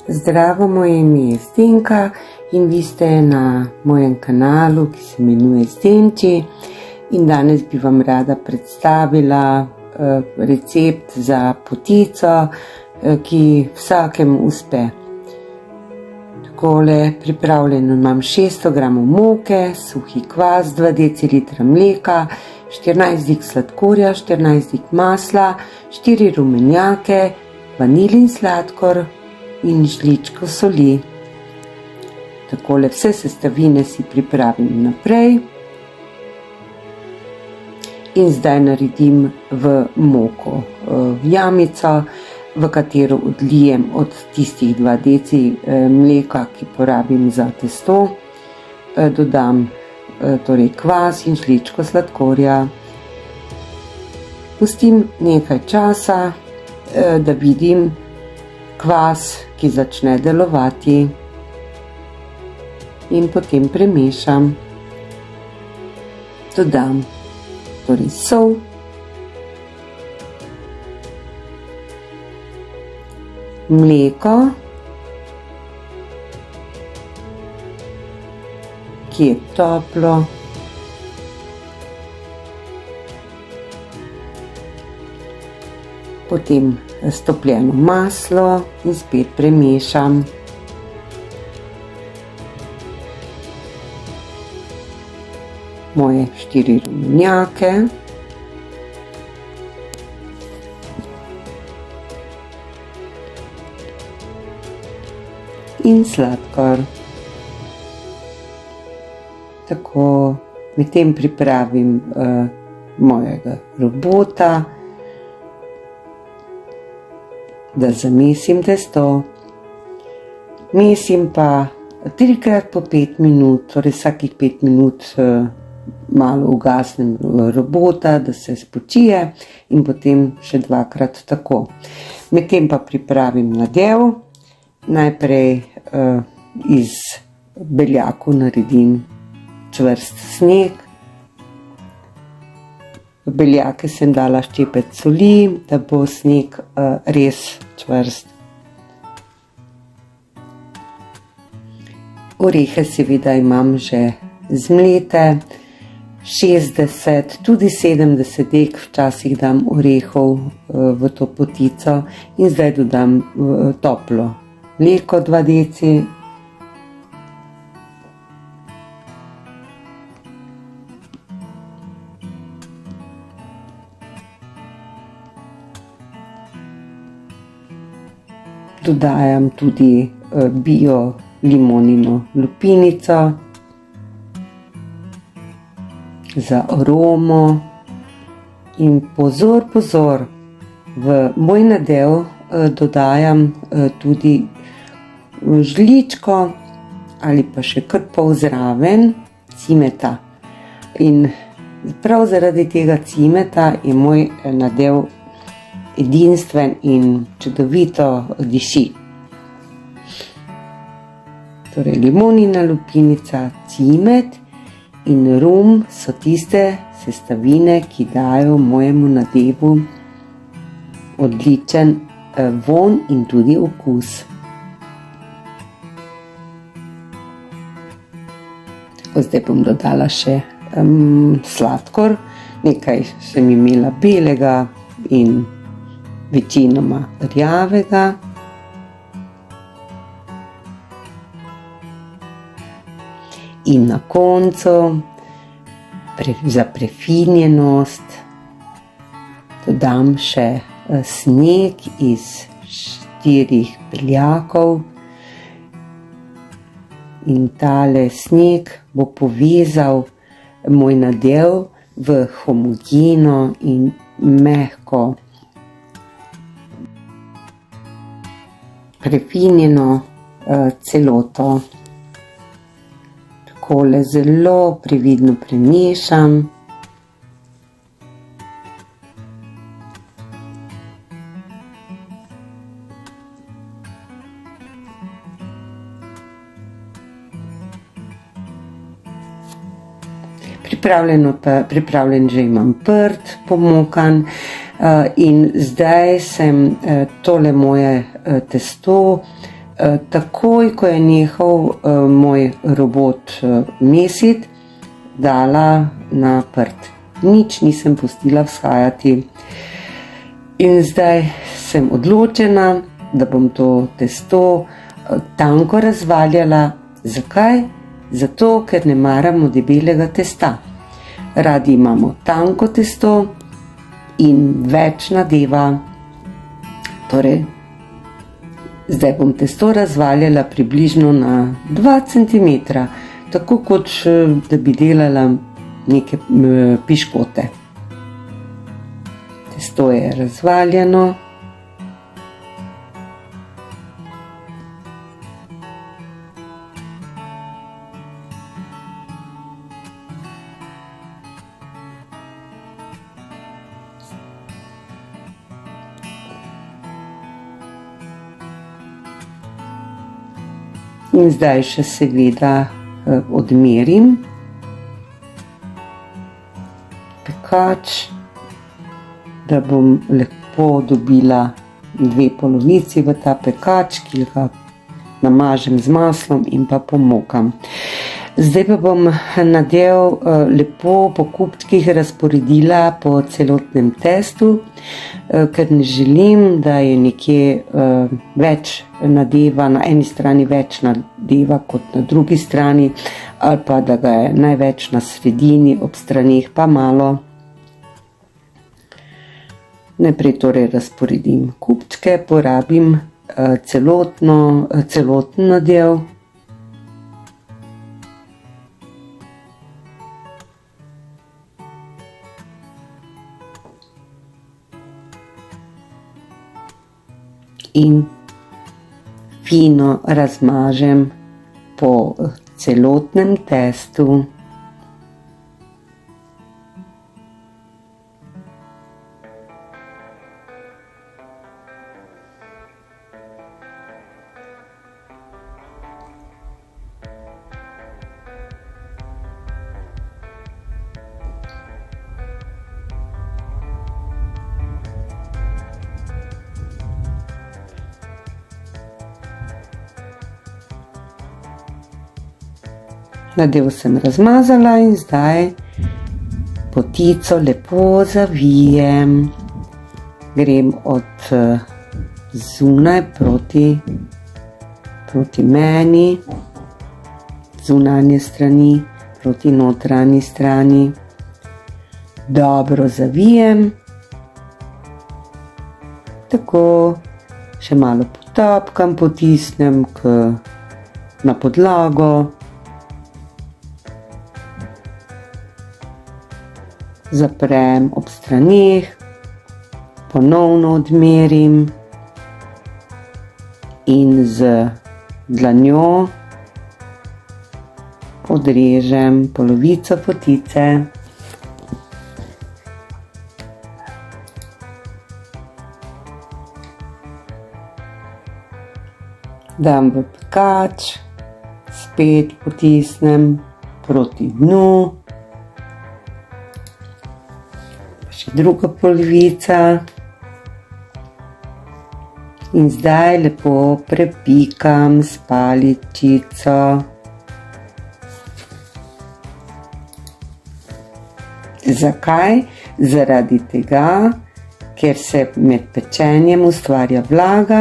Zdravo, moje ime je Zdenka in vi ste na mojem kanalu, ki se imenuje Zdenči, in danes bi vam rada predstavila recept za potico, ki vsakem uspe. Takole pripravljeno imam 600 g moke, suhi kvas, 2 dl mleka, 14 dig sladkorja, 14 dig masla, 4 rumenjake, vanilin sladkor in žličko soli. Takole vse sestavine si pripravim naprej in zdaj naredim v moko jamico, v katero odlijem od tistih 2 dl mleka, ki porabim za testo, dodam torej kvas in žličko sladkorja. Pustim nekaj časa, da vidim kvas, ki začne delovati, in potem premešam. Dodam torej sol, mleko, ki je toplo, potem stopljeno maslo in spet premešam. Moje 4 rumenjake, in sladkor. Tako, medtem pripravim mojega robota, da zamesim testo. Mesim pa 3-krat po 5 minut, torej vsakih 5 minut malo ugasnem robota, da se spočije, in potem še 2-krat tako. Medtem pa pripravim nadev. Najprej iz beljakov naredim čvrst sneg. V beljake sem dala ščepec soli, da bo sneg res čvrst. Orehe seveda imam že zmlete, 60, tudi 70 dek včasih dam orehov v to potico, in zdaj dodam toplo mleko 2 deci. Dodajam tudi bio limonino lupinico za aromo in pozor, v moj nadev dodajam tudi žličko ali pa še kar pol zraven cimeta, in prav zaradi tega cimeta je moj nadev edinstven in čudovito diši. Torej limonina lupinica, cimet in rum so tiste sestavine, ki dajo mojemu nadevu odličen vonj in tudi okus. Zdaj bom dodala še sladkor, nekaj sem imela belega in večinoma rjavega. In na koncu, za prefinjenost, dodam še sneg iz 4 beljakov, in tale sneg bo povezal moj nadev v homogeno in mehko, prefinjeno celoto. Takole zelo previdno premešam. Pripravljen že imam prt pomokan, in zdaj sem tole moje testo takoj, ko je nehal moj robot mesiti, dala na prt. Nič nisem pustila vzhajati. In zdaj sem odločena, da bom to testo tanko razvaljala. Zakaj? Zato, ker ne maramo debelega testa. Radi imamo tanko testo in več nadeva. Torej, zdaj bom testo razvaljala približno na 2 cm, tako kot da bi delala neke piškote. Testo je razvaljeno. In zdaj še seveda odmerim pekač, da bom lepo dobila 2 polovici v ta pekač, ki ga namažem z maslom in pa pomokam. Zdaj pa bom nadev lepo po kupčkih razporedila po celotnem testu, ker ne želim, da je nekje več nadeva, na eni strani več nadeva kot na drugi strani, ali pa da ga je največ na sredini, ob straneh pa malo. Najprej torej razporedim kupčke, porabim celoten nadev. In fino razmažem po celotnem testu. Nadev sem razmazala in zdaj potico lepo zavijem. Grem od zunaj proti meni, zunanje strani proti notranji strani. Dobro zavijem. Tako še malo potapkam, potisnem na podlago. Zaprem ob straneh, ponovno odmerim in z dlanjo odrežem polovico potice. Dam v pekač, spet potisnem proti dnu. Še druga polovica in zdaj lepo prepikam s paličico. Zakaj? Zaradi tega, ker se med pečenjem ustvarja vlaga,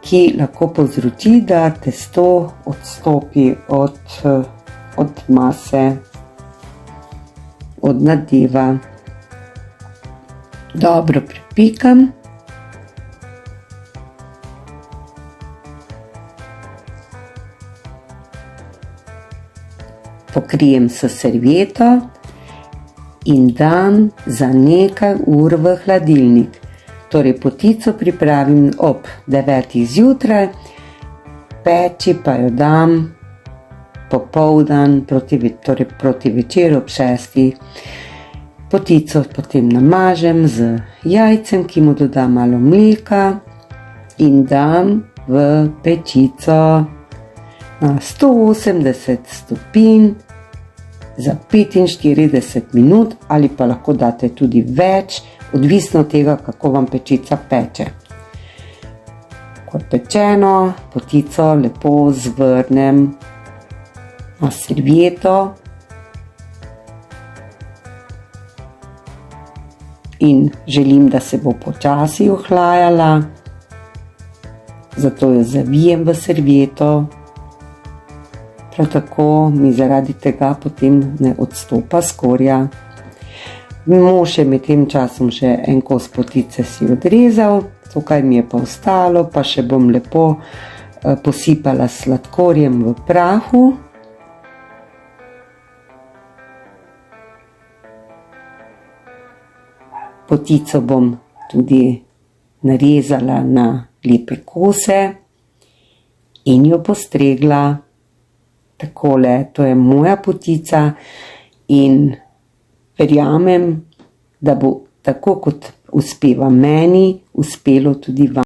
ki lahko povzroči, da testo odstopi od mase, od nadeva. Dobro prepikam. Pokrijem s servieto in dam za nekaj ur v hladilnik. Torej potico pripravim ob 9 zjutraj, peči pa jo dam popoldan, torej proti večeru ob 6. Potico potem namažem z jajcem, ki mu dodam malo mleka in dam v pečico na 180 stopinj za 45 minut ali pa lahko date tudi več, odvisno od tega, kako vam pečica peče. Kot pečeno potico lepo zvrnem na servieto in želim, da se bo počasi ohlajala, zato jo zavijem v servieto. Prav tako mi zaradi tega potem ne odstopa skorja. Mož je med tem časom še en kos potice si odrezal, tukaj mi je pa ostalo, pa še bom lepo posipala s sladkorjem v prahu. Potico bom tudi narezala na lepe kose in jo postregla. Takole, to je moja potica in verjamem, da bo tako kot uspeva meni, uspelo tudi vam.